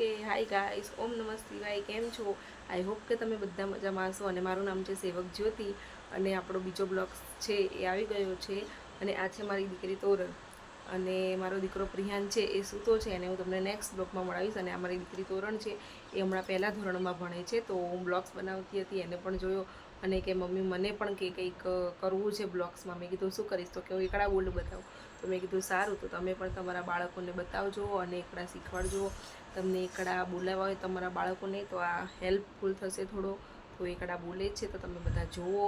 Okay hi guys, ઓમ નમસ્તે ભાઈ, કેમ છો? આઈ હોપ કે તમે બધા મજામાં હશો. અને મારું નામ છે સેવક જ્યોતિ અને આપણો બીજો બ્લોગ છે એ આવી ગયો છે. અને આ છે મારી દીકરી તોરણ અને મારો દીકરો પ્રિયાન છે એ સૂતો છે અને હું તમને નેક્સ્ટ બ્લોગમાં મળાવીશ. અને આ મારી દીકરી તોરણ છે એ હમણાં પહેલા ધોરણમાં ભણે છે, તો હું બ્લોગ્સ બનાવતી હતી, એને પણ જોયો અને કે મમ્મી મને પણ કે કંઈક કરવું છે બ્લોગ્સમાં. મેં કીધું શું કરીશ? તો કે હું એકડા બોલ્ડ બતાવું. તો મેં કીધું સારું, તો તમે પણ તમારા બાળકોને બતાવજો અને એકડા શીખવાડજો. તમને એકડા બોલાવવા હોય તમારા બાળકોને તો આ હેલ્પફુલ થશે થોડો. તો એકડા બોલે છે તો તમે બધા જુઓ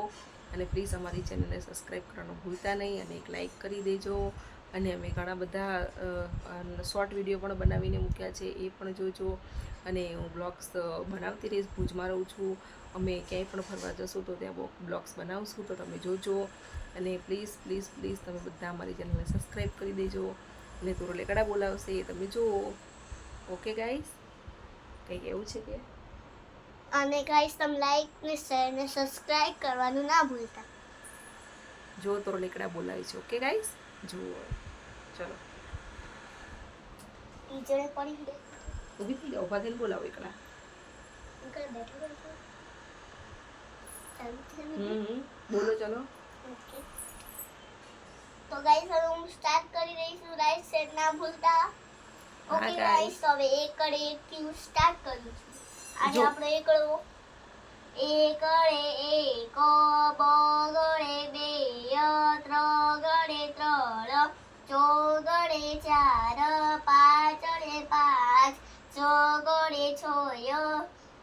અને પ્લીઝ અમારી ચેનલને સબસ્ક્રાઈબ કરવાનું ભૂલતા નહીં અને એક લાઈક કરી દેજો. અને અમે ઘણા બધા શોર્ટ વિડીયો પણ બનાવીને મૂક્યા છે, એ પણ જોજો. અને હું બ્લોગ્સ બનાવતી રહીશ. ભુજમાં રહું છું, અમે ક્યાંય પણ ફરવા જશું તો ત્યાં બ્લોગ્સ બનાવશું, તો તમે જોજો. અને પ્લીઝ પ્લીઝ પ્લીઝ તમે બધા અમારી ચેનલને સબસ્ક્રાઈબ કરી દેજો. અને થોડો લેકડા બોલાવશે એ તમે જુઓ. ઓકે ગાઈસ, કંઈક એવું છે કે અને ગાઈસ તમે લાઈક ને શેર ને સબસ્ક્રાઇબ કરવાનું ના ભૂલતા. જો તો લેકડા બોલાવે છે. ઓકે ગાઈસ, જુઓ. ચલો ટીચરે પડી ગઈ. ઊભી થઈ જાઓ, ઊભા થઈને બોલાવો એકડા. અંકલ બેઠો બેઠો ચાલુ છે ને? બોલો ચલો. ઓકે, તો ગાઈસ હવે હું સ્ટાર્ટ કરી રહી છું. લાઈક શેર ના ભૂલતા. હા ઓકે guys. ગાઈસ, તો હવે એકડે એકથી હું સ્ટાર્ટ કરું છું. આજે જો. આપણો એકડો એકડે એકો બગડે બે ત્રગડે ત્રણ ચોગડે ચાર પાંચડે પાંચ ચોગડે છય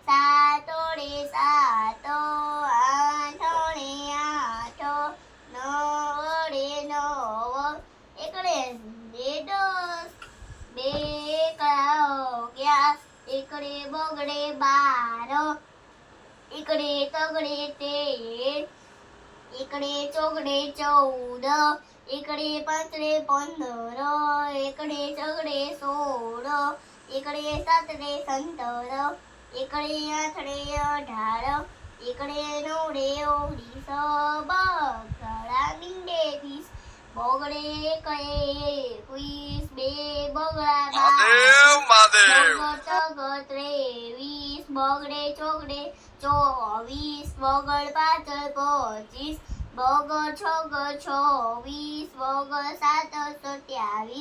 સાતડે સાત આઠડે આઠ નવડે નવ એકડે દસ બે એકડા અગિયાર એકડે બગડે 12 એકડે તગડે 13 એકડે ચોગડે 14 એકડે પાંચડે 15 એકડે છગડે 16 એકડે સાતડે 17 એકડે આઠડે 18 એકડે નવડે 19 બગડા મીંડે 20 બગડે એકડે 21 બે બગડા 22 બગડ તગડ 23 બગડે ચોગડે 24 બગડ પાછળ 25 બગડ છગડ 26 બગડ સાત 27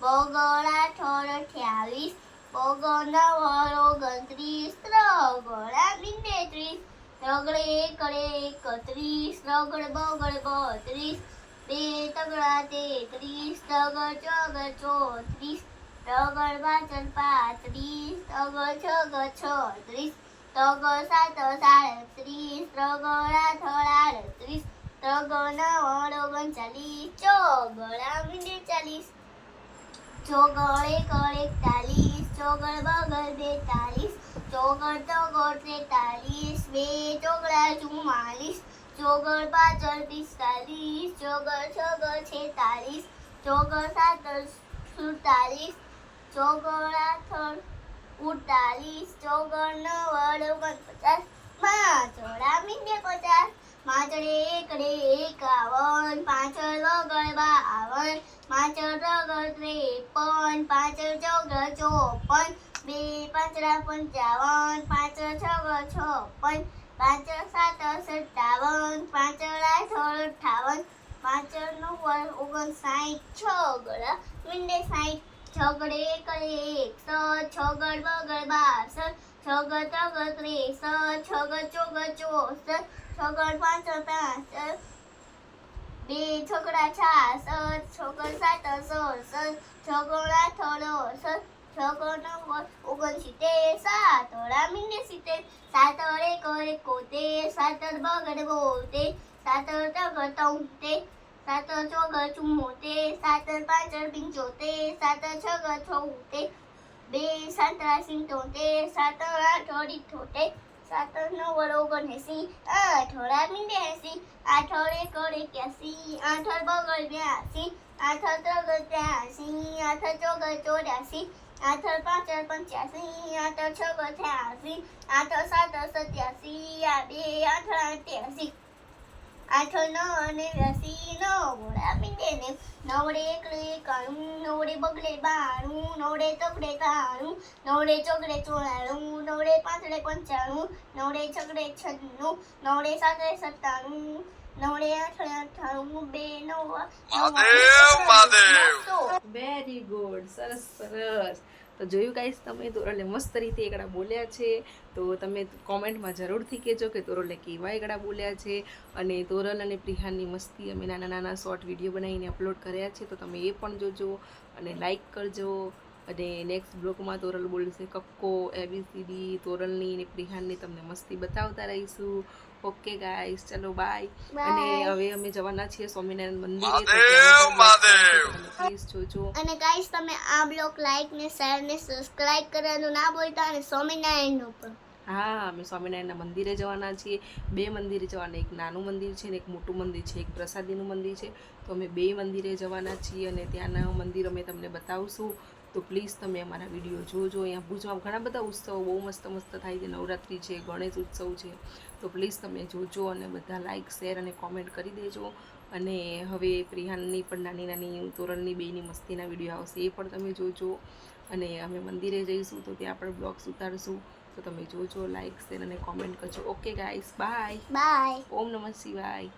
બગડ આઠ 28 બગડ નવ 29 ત્રગડા મીંડે 30 ત્રગડે એકડે 31 ત્રગડ બગડ 32 બે તગડા 33 તગડ ચોગડ 34 તગડ પાછળ 35 તગડ છગડ 36 તગડ સાત 37 તગડ આઠ 38 તગડ નવ 39 ચોગડા મીંડે 40 ચોગડ એકડ 41 ચોગડ બગડ 42 ચોગડ તગડ 43 બે ચોગડા 44 ચોગડ પાછળ 45 ચોગડ છગડ 46 ચોગડ સાત 47 ચોગડ આઠ 48 ચોગડ નવ 49 પાંચડા મીંડે 50 પાંચડે એકડે 51 પાછળ વગડ 52 પાછળ રગડ 53 પાછળ ચોગડ 54 બે પાંચડા 55 પાછળ છગડ 56 પાછળ સાત 57 પાછળ આઠ 58 પાછળ નવ 59 છગડા મીંડે 60 છગડે એકડે 61 છગડ બગડ 62 છગડ તગડ 63 છગડ ચોગડ 64 છગડ પાછળ 65 બે છગડા 66 છગડ સાત 67 છગડ આઠ 68 છગડ નવ 69 સાતડા મીંડે 70 સાતડ એકડ 71 સાતડ બગડ 72 સાતડ તગડ 73 સાતડ ચોગડ 74 સાતડ પાછળ 75 સાતડ છગડ 76 બે સાતડા 77 સાતડ આઠ 78 સાતડ નવ 79 આઠડા મીંડે 80 આઠડ એકડ 81 આઠડ બગડ 82 આઠડ તગડ 83 આઠડ ચોગડ 84 આઠડ પાછળ 85 આઠડ છગડ 86 આઠડ સાત 87 બે આઠડા 88 આઠો નને રસી નો ઘોડા મીંડે ને નવડે એકલે કાણું નવડે બગડે બાણું નવડે તગડે તાણું નવડે ચોગડે ચોળાણું નવડે પાંચડે પંચાણું નવડે છગડે છન્નું નવડે સાતડે સત્તાણું નવડે આઠડે અઠ્ઠાણું બે નવ વેરી ગુડ, સરસ સરસ. તો જોયું ગાઈસ, તમે તોરલે મસ્ત રીતે એકડા બોલ્યા છે. તો તમે કોમેન્ટમાં જરૂરથી કહેજો કે તોરલે કેવા એકડા બોલ્યા છે. અને તોરલ અને પ્રિહાનની મસ્તી અમે નાના નાના શોર્ટ વિડીયો બનાવીને અપલોડ કર્યા છે, તો તમે એ પણ જોજો અને લાઈક કરજો. અને નેક્સ્ટ બ્લોગમાં તોરલ બોલશે કક્કો, ABCD, તોરલની અને પ્રિહાનની તમને મસ્તી બતાવતા રહીશું. ઓકે ગાઈસ, ચલો બાય. અને હવે અમે જવાના છીએ સ્વામિનારાયણ મંદિરે, તો પ્લીઝ જોજો. અને ગાઈસ તમે આ બ્લોગ લાઈક ને શેર ને સબસ્ક્રાઇબ કરવાનું ના ભૂલતા અને સ્વામિનારાયણ નો પણ. હા, અમે સ્વામિનારાયણના મંદિરે જવાના છીએ. 2 મંદિરે જવાના, એક નાનું મંદિર છે ને એક મોટું મંદિર છે, એક પ્રસાદીનું મંદિર છે. તો અમે 2 મંદિરે જવાના છીએ અને ત્યાંના મંદિર અમે તમને બતાવશું. તો પ્લીઝ તમે અમારા વિડીયો જોજો. અહીંયા ભુજમાં ઘણા બધા ઉત્સવો બહુ મસ્ત મસ્ત થાય છે. નવરાત્રિ છે, ગણેશ ઉત્સવ છે. તો પ્લીઝ તમે જોજો અને બધા લાઈક શેર અને કોમેન્ટ કરી દેજો. અને હવે પ્રિહાનની પણ નાની નાની તોરલની બેયની મસ્તીના વિડીયો આવશે, એ પણ તમે જોજો. અને અમે મંદિરે જઈશું તો ત્યાં પણ બ્લોગ્સ ઉતારશું. તો તમે જોજો, લાઈક શેર અને કોમેન્ટ કરજો. Okay guys, bye. બાય. ઓમ નમઃ શિવાય.